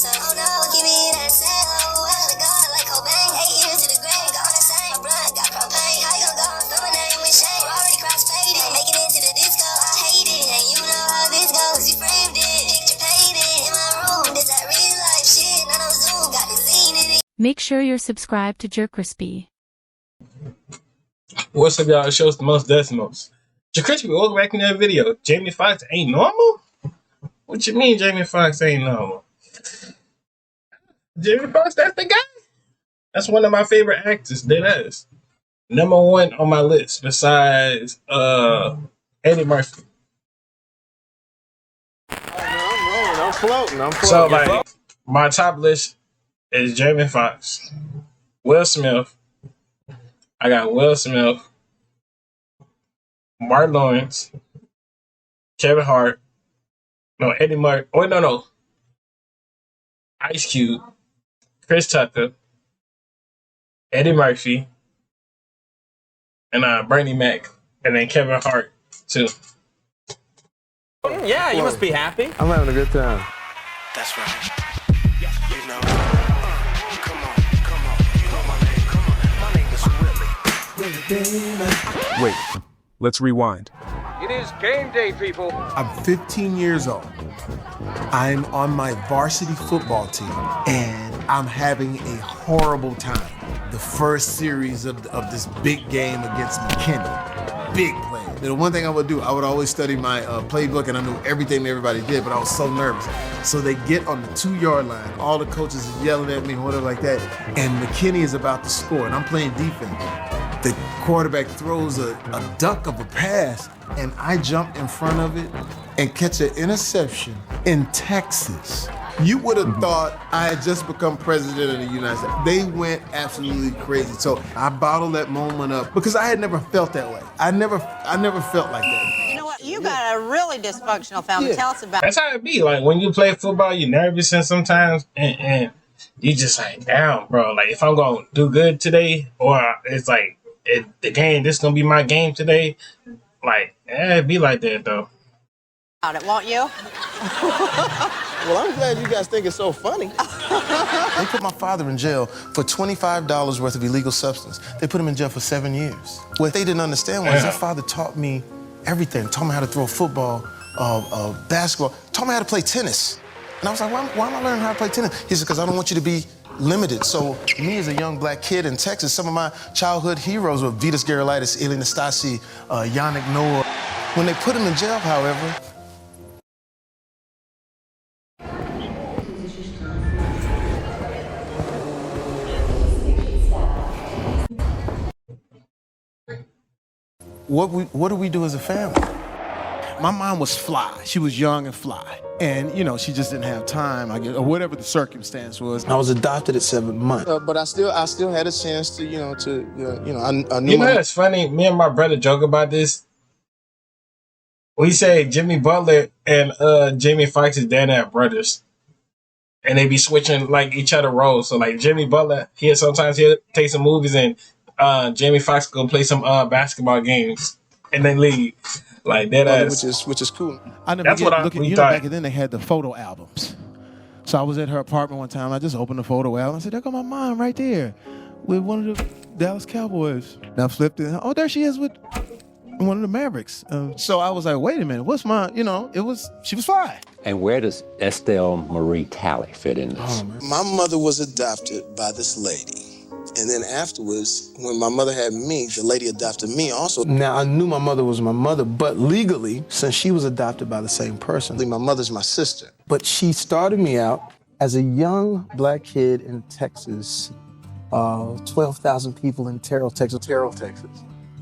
myself. Oh no, give me that cell. Oh, I gotta go like Cobain. 8 years to the grave, gone insane. My blood got propane. How you gon' go and throw my name with shame? Already cross-faded, making it to the disco. I hate it, and you know how this goes. You framed it, picture painted in my room. This that real life shit, not on Zoom. Got the scene in it. Make sure you're subscribed to JerCrispy. What's up, y'all? It shows the most decimals. JerCrispy, welcome back in that video. Jamie Foxx ain't normal? What you mean Jamie Foxx ain't normal? Jamie Foxx, that's the guy. That's one of my favorite actors, deadass. Number one on my list besides Eddie Murphy. I'm floating. So like my top list is Jamie Foxx, Will Smith. I got Will Smith, Martin Lawrence, Kevin Hart, Eddie Murphy. Oh no, Ice Cube, Chris Tucker, Eddie Murphy, and Bernie Mac, and then Kevin Hart too. Yeah, you must be happy. I'm having a good time. That's right. You know. Come on. My name is Willie. Wait, let's rewind. It is game day, people. I'm 15 years old. I'm on my varsity football team, and I'm having a horrible time. The first series of this big game against McKinney. Big play. The one thing I would do, I would always study my playbook, and I knew everything everybody did, but I was so nervous. So they get on the 2-yard line. All the coaches are yelling at me and whatever like that, and McKinney is about to score, and I'm playing defense. The quarterback throws a duck of a pass, and I jump in front of it and catch an interception in Texas. You would have thought I had just become president of the United States. They went absolutely crazy. So I bottled that moment up because I had never felt that way. I never felt like that. You know what? You got a really dysfunctional family. Yeah. Tell us about it. That's how it be. Like when you play football, you're nervous and sometimes, and you just like, damn, bro. Like if I'm gonna do good today, or it's like the game, this gonna be my game today. Like, it be like that though. About it, won't you? Well, I'm glad you guys think it's so funny. They put my father in jail for $25 worth of illegal substance. They put him in jail for 7 years. What they didn't understand was that father taught me everything. Taught me how to throw a football, basketball. Taught me how to play tennis. And I was like, why am I learning how to play tennis? He said, because I don't want you to be limited. So me as a young black kid in Texas, some of my childhood heroes were Vitas Gerulaitis, Ilie Nastase, Yannick Noah. When they put him in jail, however, what do we do as a family? My mom was fly. She was young and fly. And, she just didn't have time, I guess, or whatever the circumstance was. I was adopted at 7 months. But I still had a chance to, I knew You know that's funny? Me and my brother joke about this. We say Jimmy Butler and Jamie Foxx is damn near brothers. And they be switching like each other roles. So like Jimmy Butler, sometimes he'll take some movies and Jamie Foxx go play some basketball games and then leave. Like that ass. Which is cool. I never back then they had the photo albums. So I was at her apartment one time. I just opened the photo album. I said, there go my mom right there with one of the Dallas Cowboys. And I flipped it. Oh, there she is with one of the Mavericks. So I was like, wait a minute. What's my, she was fly. And where does Estelle Marie Talley fit in this? My mother was adopted by this lady. And then afterwards, when my mother had me, the lady adopted me also. Now, I knew my mother was my mother, but legally, since she was adopted by the same person, my mother's my sister. But she started me out as a young black kid in Texas, 12,000 people in Terrell, Texas.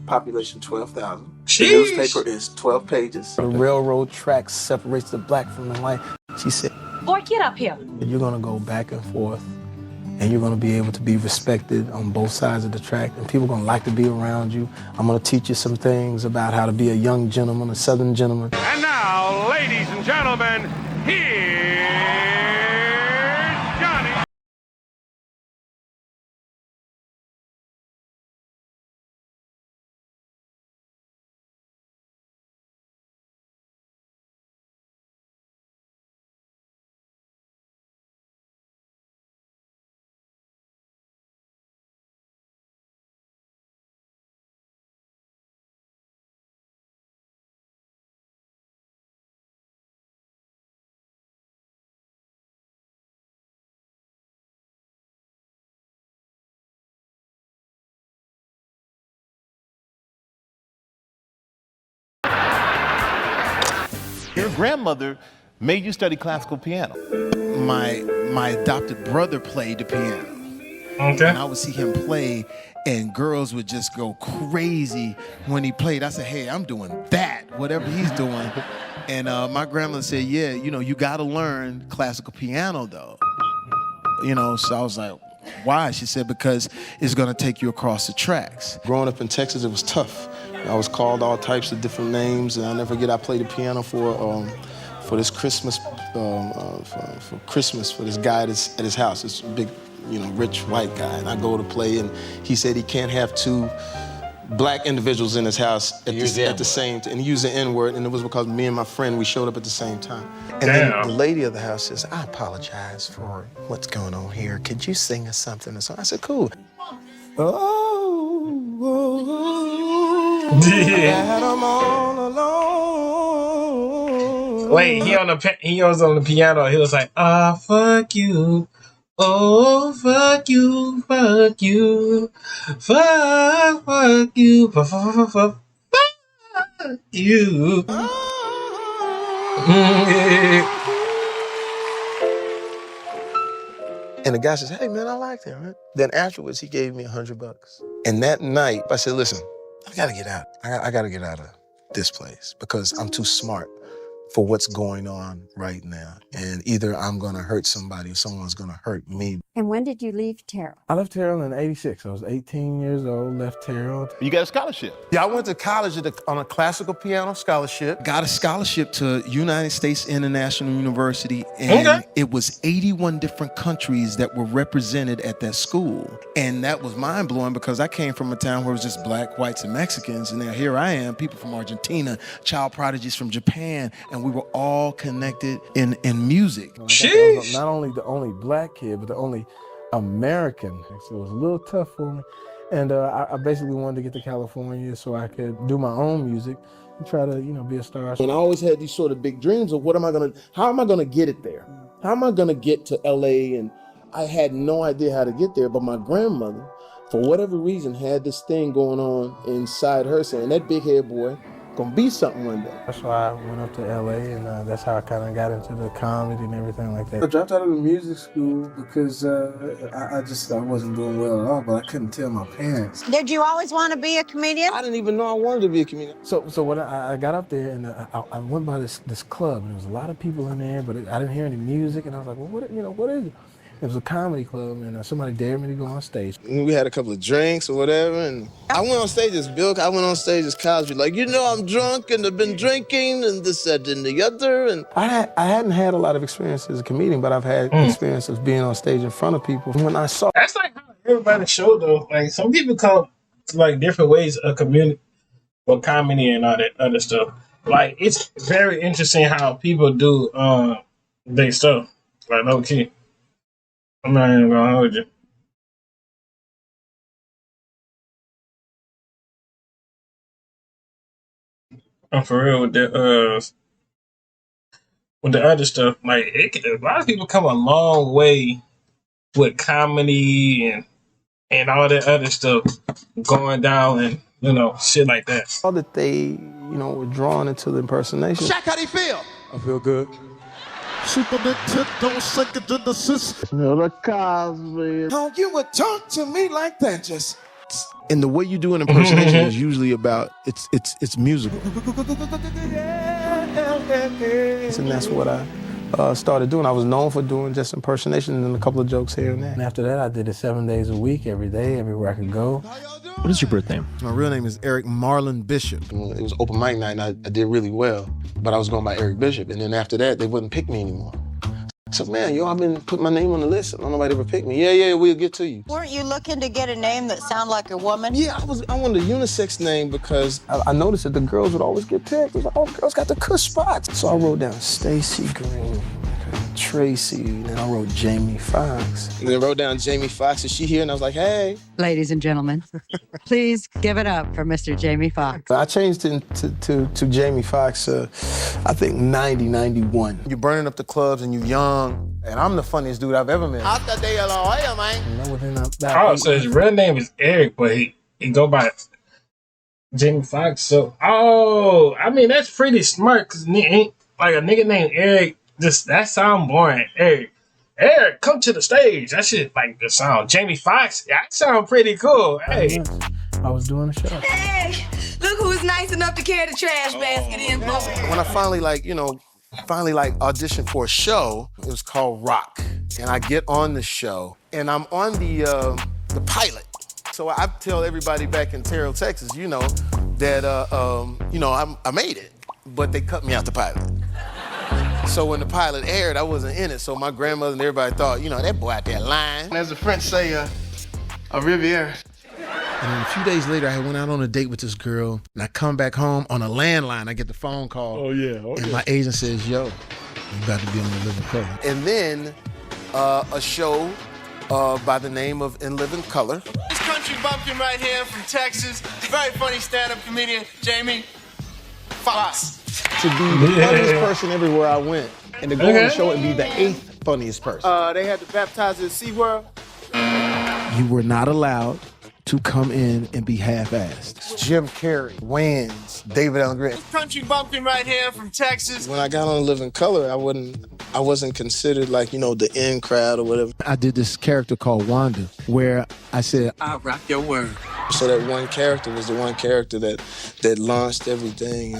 Population 12,000. The newspaper is 12 pages. The railroad tracks separates the black from the white. She said, Boy, get up here. you're gonna go back and forth, and you're gonna be able to be respected on both sides of the track, and people are gonna like to be around you. I'm gonna teach you some things about how to be a young gentleman, a Southern gentleman. And now, ladies and gentlemen, here Your grandmother made you study classical piano. My adopted brother played the piano. Okay. And I would see him play, and girls would just go crazy when he played. I said, hey, I'm doing that, whatever he's doing. And my grandmother said, yeah, you know, you got to learn classical piano, though. You know, so I was like, why? She said, because it's going to take you across the tracks. Growing up in Texas, it was tough. I was called all types of different names, and I'll never forget I played the piano for this Christmas, for Christmas for this guy at his house, this big, you know, rich white guy. And I go to play, and he said he can't have two black individuals in his house at the same time. And he used the N-word, and it was because me and my friend, we showed up at the same time. And then the lady of the house says, I apologize for what's going on here. Could you sing us something or something? I said, cool. I'm all alone. Wait, he was on the piano. He was like, fuck you. Oh, fuck you, fuck you, fuck you, fuck you. And the guy says, hey, man, I like that, right? Then afterwards, he gave me $100. And that night, I said, listen, I gotta get out. I gotta get out of this place because I'm too smart for what's going on right now. And either I'm gonna hurt somebody or someone's gonna hurt me. And when did you leave Terrell? I left Terrell in '86. I was 18 years old, left Terrell. You got a scholarship. Yeah, I went to college on a classical piano scholarship. Got a scholarship to United States International University, and it was 81 different countries that were represented at that school. And that was mind-blowing because I came from a town where it was just black, whites, and Mexicans, and now here I am, people from Argentina, child prodigies from Japan, and we were all connected in music. Sheesh. Not only the only black kid, but the only American. So it was a little tough for me. And I basically wanted to get to California so I could do my own music and try to, you know, be a star. And I always had these sort of big dreams of how am I gonna get it there? How am I gonna get to LA? And I had no idea how to get there, but my grandmother, for whatever reason, had this thing going on inside her saying, that big head boy gonna be something one day. That's why I went up to LA, and that's how I kind of got into the comedy and everything like that. I dropped out of the music school because I wasn't doing well at all, but I couldn't tell my parents. Did you always want to be a comedian? I didn't even know I wanted to be a comedian. So when I got up there, and I went by this club, and there was a lot of people in there, but I didn't hear any music, and I was like, well, what is it? It was a comedy club, and somebody dared me to go on stage. We had a couple of drinks or whatever, and I went on stage as Bill. I went on stage as Cosby, like, you know, I'm drunk and I've been drinking and this, that, and the other. And I hadn't had a lot of experience as a comedian, but I've had experience of being on stage in front of people. When I saw that's like how everybody show though. Like some people come to like different ways of community or comedy and all that other stuff. Like it's very interesting how people do their stuff. Like no key. I'm not even gonna hold you. I'm for real with the other stuff. Like a lot of people come a long way with comedy and all that other stuff going down and you know shit like that. All that they were drawn into the impersonation. Shaq, how do you feel? I feel good. Superman tip, don't sink it to the system. The Cosby. How you would talk to me like that, just. And the way you do an impersonation is usually about it's musical. And that's what I started doing. I was known for doing just impersonation and a couple of jokes here and there. And after that, I did it 7 days a week, every day, everywhere I could go. What is your birth name? My real name is Eric Marlon Bishop. It was open mic night, and I did really well, but I was going by Eric Bishop. And then after that, they wouldn't pick me anymore. So, man, I've been putting my name on the list, and nobody ever picked me. Yeah, we'll get to you. Weren't you looking to get a name that sounded like a woman? Yeah, I wanted a unisex name because I noticed that the girls would always get picked. It was like, oh, girls got the cush spots. So I wrote down Stacey Green, Tracy, and then I wrote Jamie Foxx. And then I wrote down Jamie Foxx. Is she here? And I was like, hey. Ladies and gentlemen, please give it up for Mr. Jamie Foxx. I changed it to Jamie Foxx, I think 90, 91. You're burning up the clubs and you're young, and I'm the funniest dude I've ever met. So his real name is Eric, but he go by Jamie Foxx. So, I mean, that's pretty smart because like a nigga named Eric. Just that sound boring. Eric, come to the stage. That shit like the sound. Jamie Foxx, that sound pretty cool. Hey, I was doing a show. Hey, look who's nice enough to carry the trash basket in. When I finally auditioned for a show, it was called Rock. And I get on the show, and I'm on the pilot. So I tell everybody back in Terrell, Texas, that I made it, but they cut me out the pilot. So when the pilot aired, I wasn't in it. So my grandmother and everybody thought, that boy out there lying. As the French say, a Riviera. And then a few days later, I went out on a date with this girl, and I come back home on a landline. I get the phone call. Oh, yeah. And my agent says, yo, you about to be on The Living Color. And then a show by the name of In Living Color. This country bumpkin right here from Texas, very funny stand-up comedian, Jamie Foxx. To be the funniest person everywhere I went, and to go on the show and be the 8th funniest person. They had to baptize in SeaWorld. You were not allowed to come in and be half-assed. Jim Carrey, Wayans, David Allen Greer. This country bumpkin right here from Texas. When I got on Living Color, I wasn't considered like, the in crowd or whatever. I did this character called Wanda, where I said, I'll rock your word. So that one character was the one character that launched everything.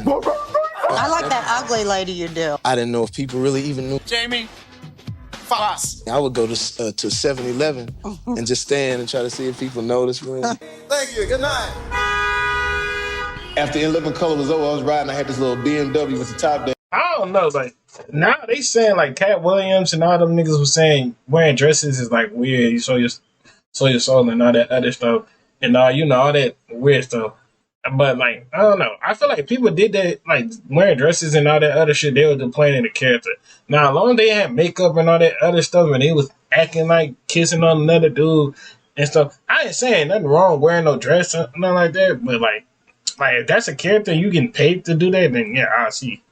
I like that ugly lady you do. I didn't know if people really even knew. Jamie Foxx. I would go to 7-Eleven and just stand and try to see if people noticed me. Thank you. Good night. After In Living Color was over, I was riding. I had this little BMW with the top down. I don't know. Like now they saying like Cat Williams and all them niggas was saying wearing dresses is like weird. You show your soul and all that other stuff and all all that weird stuff. But like I don't know. I feel like people did that like wearing dresses and all that other shit. They were playing in the character. Now as long as they had makeup and all that other stuff and they was acting like kissing on another dude and stuff, I ain't saying nothing wrong wearing no dress or nothing like that. But like if that's a character you getting paid to do that, then yeah, I'll see.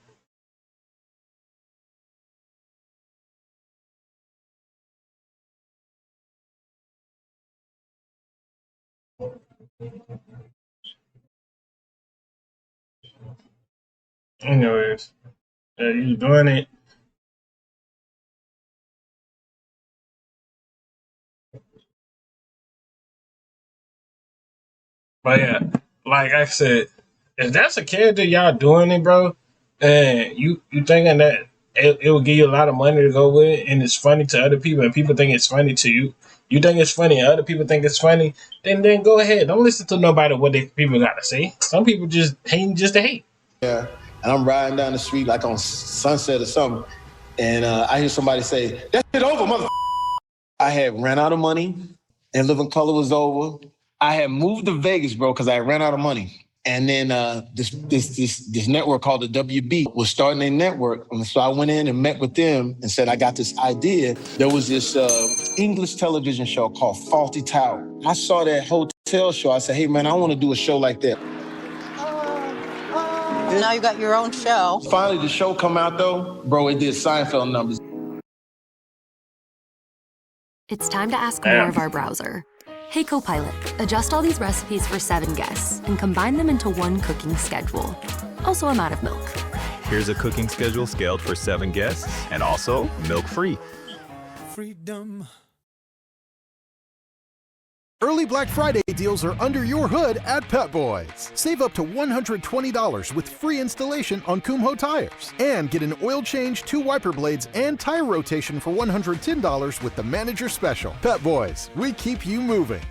Anyways, you doing it. But yeah, like I said, if that's a character y'all doing it, bro, and you thinking that it will give you a lot of money to go with it, and it's funny to other people, and people think it's funny to you, you think it's funny, and other people think it's funny, then go ahead. Don't listen to nobody what people got to say. Some people just hating just to hate. Yeah. And I'm riding down the street like on Sunset or something, and I hear somebody say, "That shit over, mother." I had ran out of money, and Living Color was over. I had moved to Vegas, bro, because I ran out of money. And then this network called the WB was starting a network, and so I went in and met with them and said I got this idea. There was this English television show called Faulty Tower. I saw that hotel show. I said, "Hey man, I want to do a show like that." Now you got your own show. Finally, the show come out, though. Bro, it did Seinfeld numbers. It's time to ask more of our browser. Hey, Copilot, adjust all these recipes for 7 guests and combine them into one cooking schedule. Also, I'm out of milk. Here's a cooking schedule scaled for 7 guests and also milk-free. Freedom. Early Black Friday deals are under your hood at Pep Boys. Save up to $120 with free installation on Kumho tires. And get an oil change, 2 wiper blades, and tire rotation for $110 with the Manager Special. Pep Boys, we keep you moving.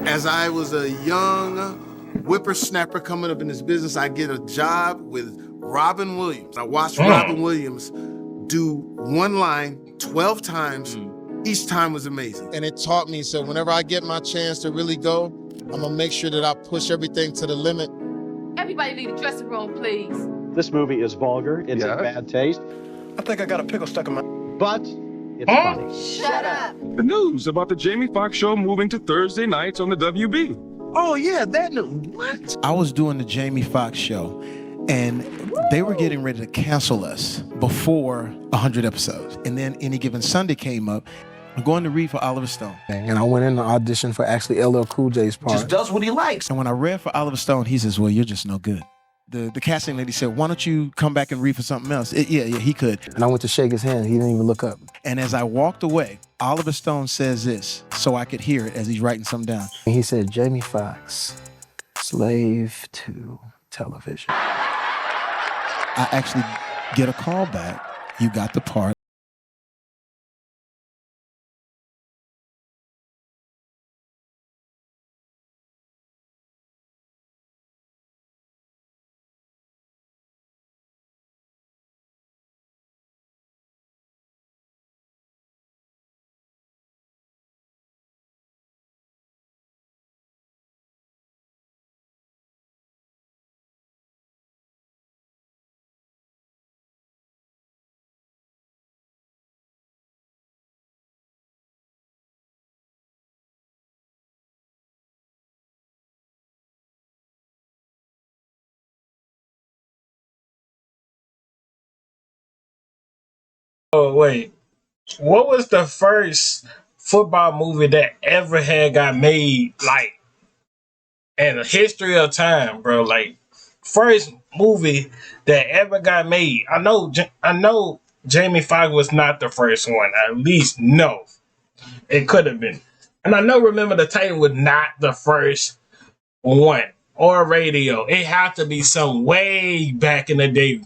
As I was a young whippersnapper coming up in this business, I get a job with Robin Williams. I watched Robin Williams do one line 12 times. Each time was amazing. And it taught me, so whenever I get my chance to really go, I'm gonna make sure that I push everything to the limit. Everybody leave the dressing room, please. This movie is vulgar. It's in bad taste. I think I got a pickle stuck in my... But it's funny. Shut up. The news about the Jamie Foxx show moving to Thursday nights on the WB. Oh yeah, that news. What? I was doing the Jamie Foxx show, and they were getting ready to cancel us before 100 episodes. And then Any Given Sunday came up, I'm going to read for Oliver Stone. And I went in to audition for actually LL Cool J's part. Just does what he likes. And when I read for Oliver Stone, he says, well, you're just no good. The casting lady said, why don't you come back and read for something else? Yeah, he could. And I went to shake his hand. He didn't even look up. And as I walked away, Oliver Stone says this, so I could hear it as he's writing something down. And he said, Jamie Foxx, slave to television. I actually get a call back. You got the part. Oh wait, what was the first football movie that ever had got made like in the history of time, bro? Like first movie that ever got made. I know Jamie Foxx was not the first one. At least no, it could have been. And I know Remember the Titan was not the first one or radio. It had to be some way back in the day.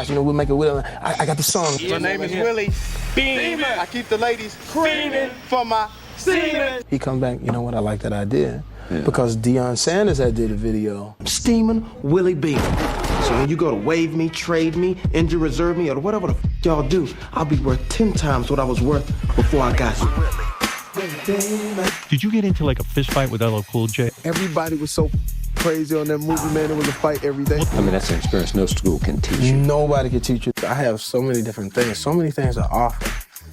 You know, we'll make it with. I got the song. My name is Willie Beamer. I keep the ladies creaming for my semen. He comes back, you know what, I like that idea. Because Deion Sanders had did a video. Steaming Willie Beamer. So when you go to waive me, trade me, injury reserve me, or whatever the y'all do, I'll be worth 10 times what I was worth before I got you. Did you get into like a fist fight with LL Cool J? Everybody was so crazy on that movie, man. It was a fight every day. I mean, that's an experience no school can teach you. Nobody can teach you. I have so many different things. So many things to offer.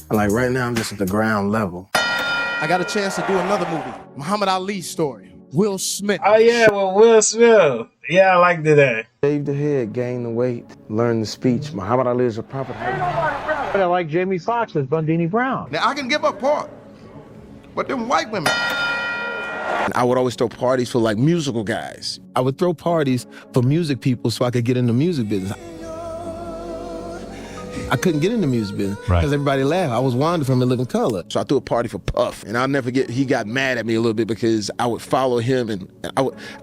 And like right now, I'm just at the ground level. I got a chance to do another movie, Muhammad Ali's story. Will Smith. Oh yeah, well Will Smith. Yeah, I liked that. Shave the head, gain the weight, learn the speech. Muhammad Ali is a proper. I like Jamie Foxx as Bundini Brown. Now I can give up part, but them white women. I would always throw parties for like musical guys. I would throw parties for music people so I could get in the music business. I couldn't get in the music business because everybody laughed. I was Wanda from In Living Color. So I threw a party for Puff. And I'll never forget, he got mad at me a little bit because I would follow him and I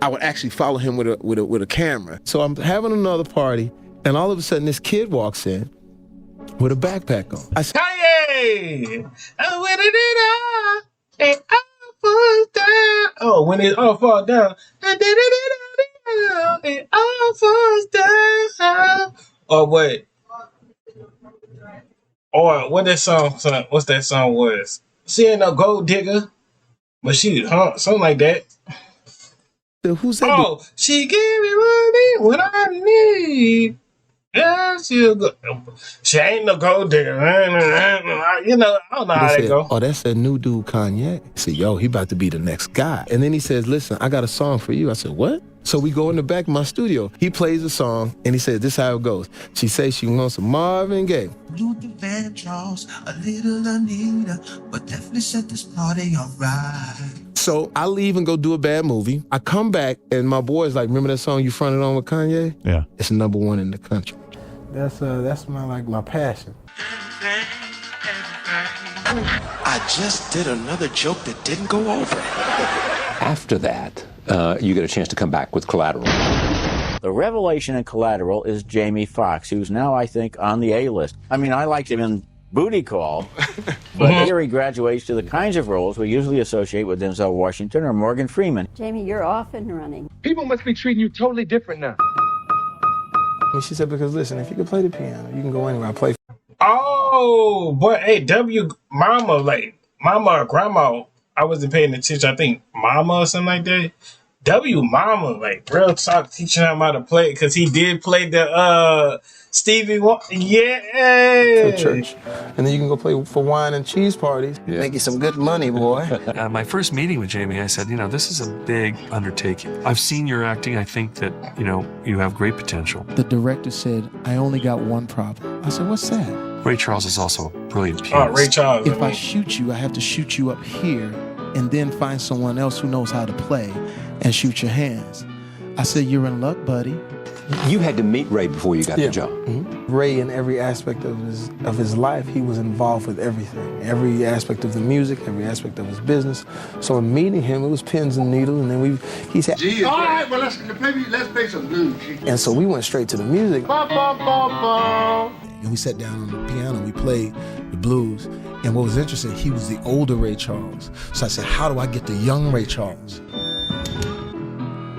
would actually follow him with a camera. So I'm having another party and all of a sudden this kid walks in with a backpack on. I said, Kanye! And I fall down. Oh, when it all falls down. And it all falls down. Oh, wait. Or what that song? What's that song was? She ain't no gold digger, but she something like that. Who's that? Oh, she gave me money when I need. Yeah, she ain't no gold digger. You know, I don't know how that go. Oh, that's that new dude Kanye. I said, yo, he about to be the next guy. And then he says, listen, I got a song for you. I said, what? So we go in the back of my studio. He plays a song, and he says, this is how it goes. She says she wants some Marvin Gaye. Luther Vandross, a little Anita, but definitely set this party alright. So I leave and go do a bad movie. I come back, and my boy's like, remember that song you fronted on with Kanye? Yeah. It's #1 in the country. That's my passion. I just did another joke that didn't go over. After that, you get a chance to come back with Collateral. The revelation in Collateral is Jamie Foxx, who's now, I think, on the A-list. I mean, I liked him in Booty Call, but here he graduates to the kinds of roles we usually associate with Denzel Washington or Morgan Freeman. Jamie, you're off and running. People must be treating you totally different now. And she said, because listen, if you can play the piano, you can go anywhere. I play. Oh, boy, hey, Mama or Grandma, I wasn't paying attention. I think Mama or something like that. W Mama, like real talk, teaching him how to play because he did play the Stevie Wonder. Yeah. For the church. And then you can go play for wine and cheese parties. Make you some good money, boy. My first meeting with Jamie, I said, this is a big undertaking. I've seen your acting. I think that, you have great potential. The director said, I only got one problem. I said, what's that? Ray Charles is also a brilliant pianist. Oh, Ray Charles. If I shoot you, I have to shoot you up here and then find someone else who knows how to play and shoot your hands. I said, you're in luck, buddy. You had to meet Ray before you got the job. Mm-hmm. Ray, in every aspect of his life, he was involved with everything. Every aspect of the music, every aspect of his business. So in meeting him, it was pins and needles, and then he said, all right, well, let's play some blues. And so we went straight to the music. And we sat down on the piano, we played the blues. And what was interesting, he was the older Ray Charles. So I said, how do I get the young Ray Charles?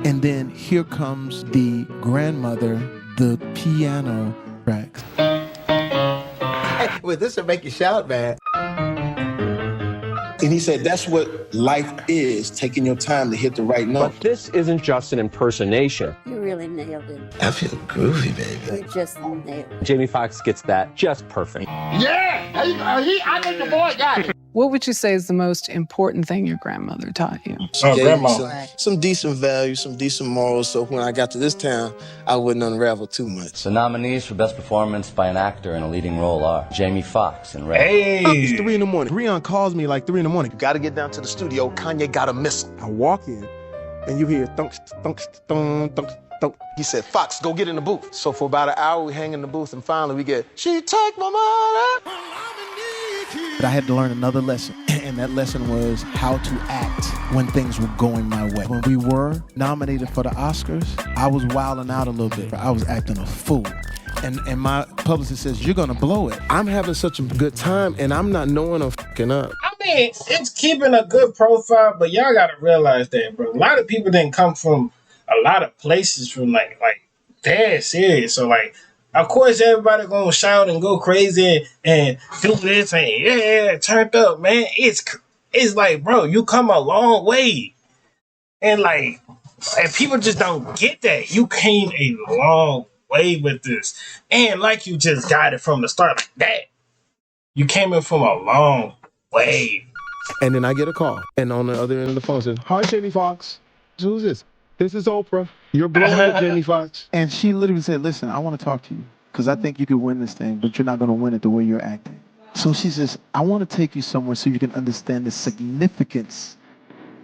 And then here comes the grandmother, the piano tracks. Well, this will make you shout, man. And he said, that's what life is, taking your time to hit the right note. But this isn't just an impersonation. You really nailed it. I feel groovy, baby. You just nailed it. Jamie Foxx gets that just perfect. Yeah! I think the boy got it. What would you say is the most important thing your grandmother taught you? Grandma. Some decent values, some decent morals, so when I got to this town, I wouldn't unravel too much. The nominees for Best Performance by an Actor in a Leading Role are Jamie Foxx and Ray. Hey! It's 3 in the morning. Rion calls me like 3 in the morning. You gotta get down to the studio. Kanye got a missile. I walk in, and you hear thunk, thunk, thunk, thunk, thunk. He said, Fox, go get in the booth. So for about an hour, we hang in the booth, and finally we get, she take my money. But I had to learn another lesson, and that lesson was how to act when things were going my way. When we were nominated for the Oscars, I was wilding out a little bit. I was acting a fool. And my publicist says, you're gonna blow it. I'm having such a good time, and I'm not knowing I'm fucking up. I mean, it's keeping a good profile, but y'all gotta realize that, bro. A lot of people didn't come from a lot of places from like dead serious. So like, of course, everybody gonna shout and go crazy and do this and yeah, turned up, man. It's like, bro, you come a long way, and people just don't get that. You came a long way with this, and like you just got it from the start like that. You came in from a long way. And then I get a call, and on the other end of the phone says, "Hi, Jamie Foxx. Who's this? This is Oprah. You're blowing it, Jamie Foxx." And she literally said, listen, I want to talk to you because I think you could win this thing, but you're not going to win it the way you're acting. So she says, I want to take you somewhere so you can understand the significance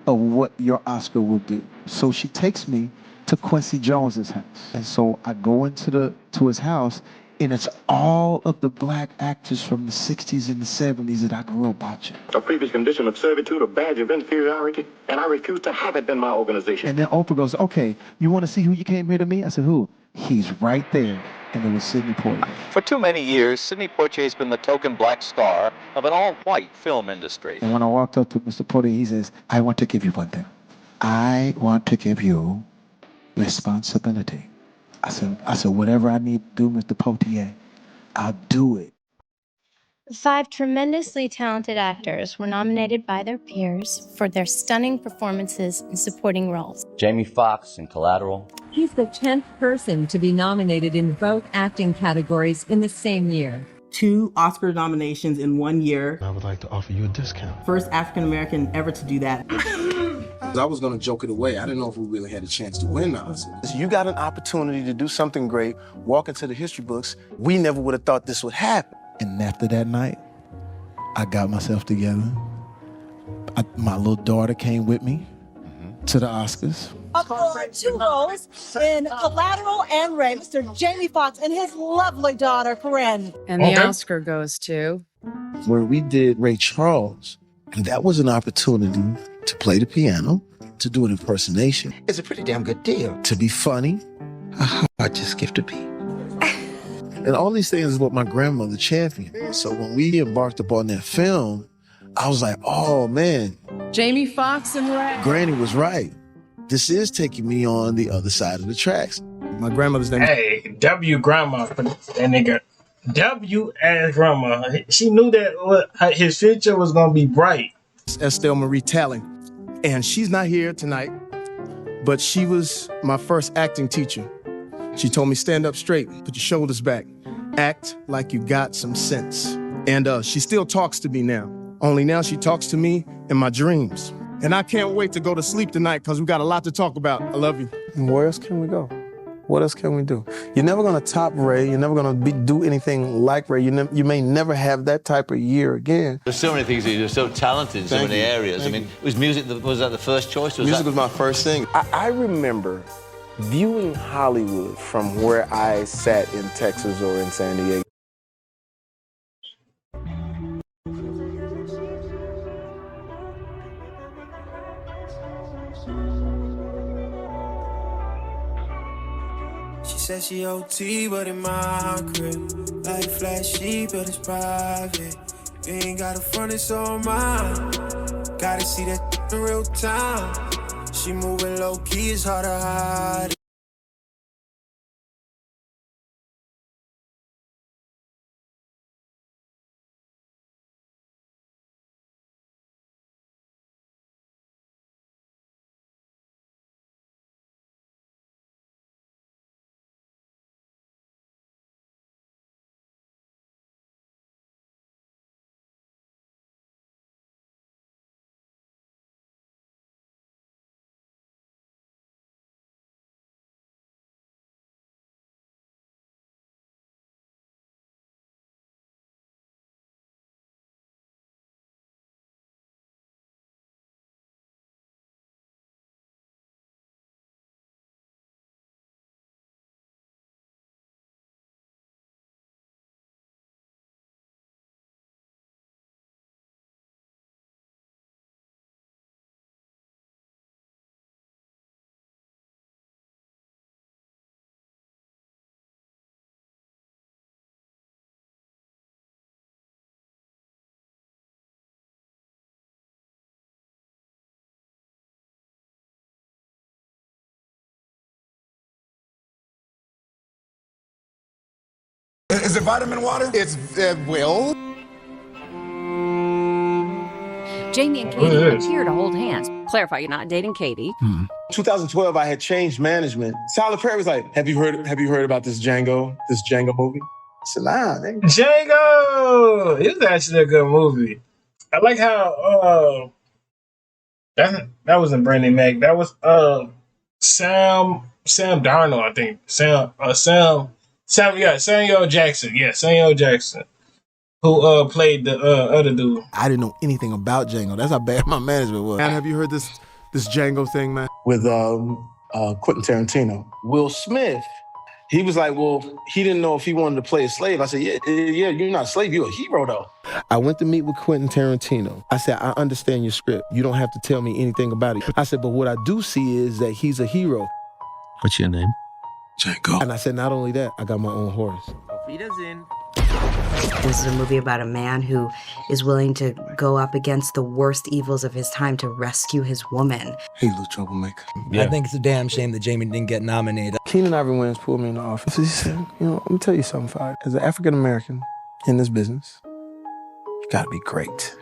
of what your Oscar will do. So she takes me to Quincy Jones's house. And so I go to his house, and it's all of the black actors from the 60s and the 70s that I grew up watching. A previous condition of servitude, a badge of inferiority, and I refuse to have it in my organization. And then Oprah goes, okay, you want to see who you came here to meet? I said, who? He's right there. And it was Sidney Poitier. For too many years, Sidney Poitier has been the token black star of an all-white film industry. And when I walked up to Mr. Poitier, he says, I want to give you one thing. I want to give you responsibility. I said, whatever I need to do, Mr. Poitier, I'll do it. 5 tremendously talented actors were nominated by their peers for their stunning performances in supporting roles. Jamie Foxx in Collateral. He's the 10th person to be nominated in both acting categories in the same year. 2 Oscar nominations in 1 year. I would like to offer you a discount. First African American ever to do that. I was going to joke it away. I didn't know if we really had a chance to win the Oscar. You got an opportunity to do something great, walk into the history books. We never would have thought this would happen. And after that night, I got myself together. My little daughter came with me to the Oscars. Up for 2 roles in Collateral and Ray, Mr. Jamie Foxx and his lovely daughter, Corinne. And the Oscar goes to... Where we did Ray Charles, and that was an opportunity to play the piano, to do an impersonation. It's a pretty damn good deal. To be funny, a hard gift to be. And all these things is what my grandmother championed. So when we embarked upon that film, I was like, oh man. Jamie Foxx and Ray. Granny was right. This is taking me on the other side of the tracks. My grandmother's name. Hey, W grandma, that nigga. W as grandma. She knew that his future was gonna be bright. Estelle Marie Talling. And she's not here tonight. but she was my first acting teacher. She told me, stand up straight, put your shoulders back, act like you got some sense. And she still talks to me now. Only now she talks to me in my dreams. And I can't wait to go to sleep tonight because we got a lot to talk about. I love you. And where else can we go? What else can we do? You're never going to top Ray. You're never going to do anything like Ray. You may never have that type of year again. There's so many things that you're so talented in so many areas. I mean, was that the first choice? Music was my first thing. I remember viewing Hollywood from where I sat in Texas or in San Diego. She said she OT, but in my crib. Like flashy, but it's private. You ain't got to front, it's all mine. Gotta see that in real time. She moving low key, it's hard to hide. Is it vitamin water? It's, well. Jamie and Katie appear to hold hands. Clarify, you're not dating Katie. 2012, I had changed management. Tyler Perry was like, have you heard about this Django movie? I said, nah, nigga. Django! It was actually a good movie. I like how that wasn't Brandy Mac. That was Sam Darnold, I think. Samuel Jackson. Yeah, Samuel Jackson. Who played the other dude. I didn't know anything about Django. That's how bad my management was. And have you heard this Django thing, man? With Quentin Tarantino. Will Smith, he was like, well, he didn't know if he wanted to play a slave. I said, yeah, you're not a slave, you're a hero, though. I went to meet with Quentin Tarantino. I said, I understand your script. You don't have to tell me anything about it. I said, but what I do see is that he's a hero. What's your name? Django. And I said, not only that, I got my own horse. This is a movie about a man who is willing to go up against the worst evils of his time to rescue his woman. Hey, little troublemaker. I think it's a damn shame that Jamie didn't get nominated. Keenan Ivory Wayans pulled me in the office. He said, let me tell you something, Foxx. As an African-American in this business, you gotta be great.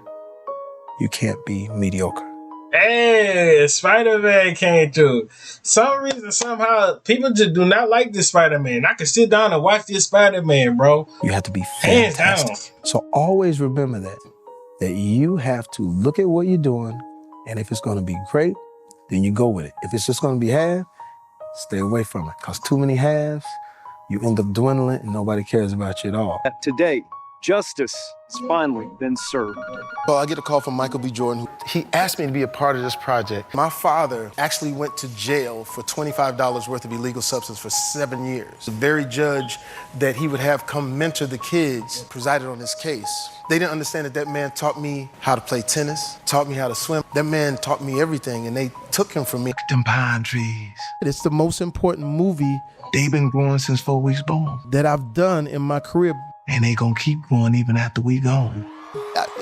You can't be mediocre. Hey, Spider-Man came through. Some reason, somehow, people just do not like this Spider-Man. I can sit down and watch this Spider-Man, bro. You have to be hands fantastic. down. So always remember that you have to look at what you're doing, and if it's going to be great, then you go with it. If it's just going to be half, stay away from it. Because too many halves, you end up dwindling, and nobody cares about you at all. To date, justice has finally been served. Well, I get a call from Michael B. Jordan. He asked me to be a part of this project. My father actually went to jail for $25 worth of illegal substance for 7 years. The very judge that he would have come mentor the kids presided on this case. They didn't understand that man taught me how to play tennis, taught me how to swim. That man taught me everything, and they took him from me. Them pine trees. It's the most important movie they've been growing since 4 weeks born that I've done in my career. And they gonna keep growing even after we gone.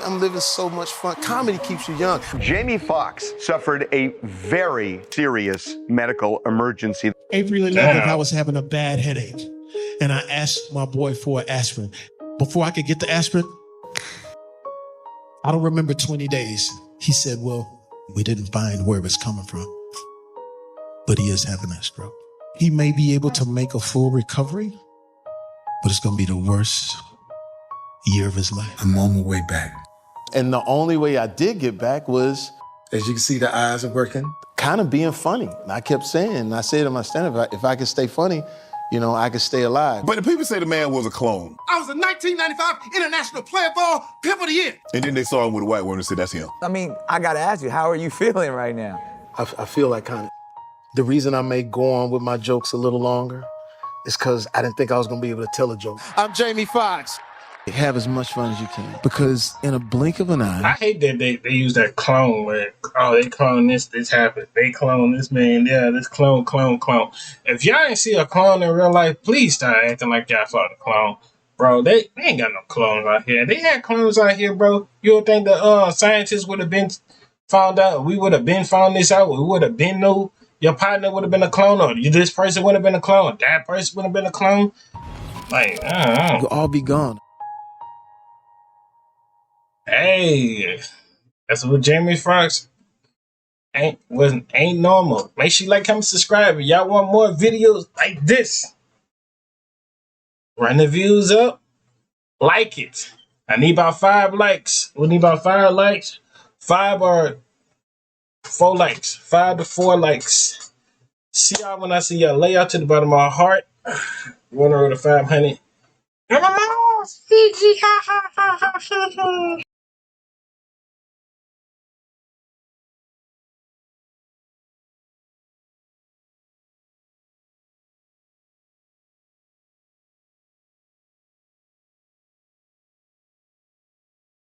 I'm living so much fun. Comedy keeps you young. Jamie Foxx suffered a very serious medical emergency. April 11th, I was having a bad headache, and I asked my boy for an aspirin. Before I could get the aspirin, I don't remember 20 days. He said, well, we didn't find where it was coming from. but he is having that stroke. He may be able to make a full recovery, but it's going to be the worst year of his life. I'm on my way back. And the only way I did get back was, as you can see, the eyes are working, kind of being funny. And I kept saying, and I said to my stand-up, if I could stay funny, you know, I could stay alive. But the people say the man was a clone. I was a 1995 International Player Ball Pimp of the Year. And then they saw him with a white woman and said, that's him. I mean, I gotta ask you, how are you feeling right now? I feel like kind of, the reason I may go on with my jokes a little longer is because I didn't think I was going to be able to tell a joke. I'm Jamie Foxx. Have as much fun as you can, because in a blink of an eye. I hate that they use that clone where, oh, they clone this happened. They clone this man, yeah, this clone. If y'all ain't see a clone in real life, please start acting like y'all saw the clone. Bro, they ain't got no clones out here. They had clones out here, bro. You would think the scientists would have been found out. We would have been found this out. We would have been knew your partner would have been a clone, or this person would have been a clone, that person would have been a clone. Like, I don't know. You'll all be gone. Hey, that's what Jamie Foxx ain't normal. Make sure you like, comment, subscribe. If y'all want more videos like this, run the views up, like it. I need about 5 likes. We need about 5 likes. 5 or 4 likes. 5 to 4 likes. See y'all when I see y'all. Lay out to the bottom of my heart. 1 over to 500.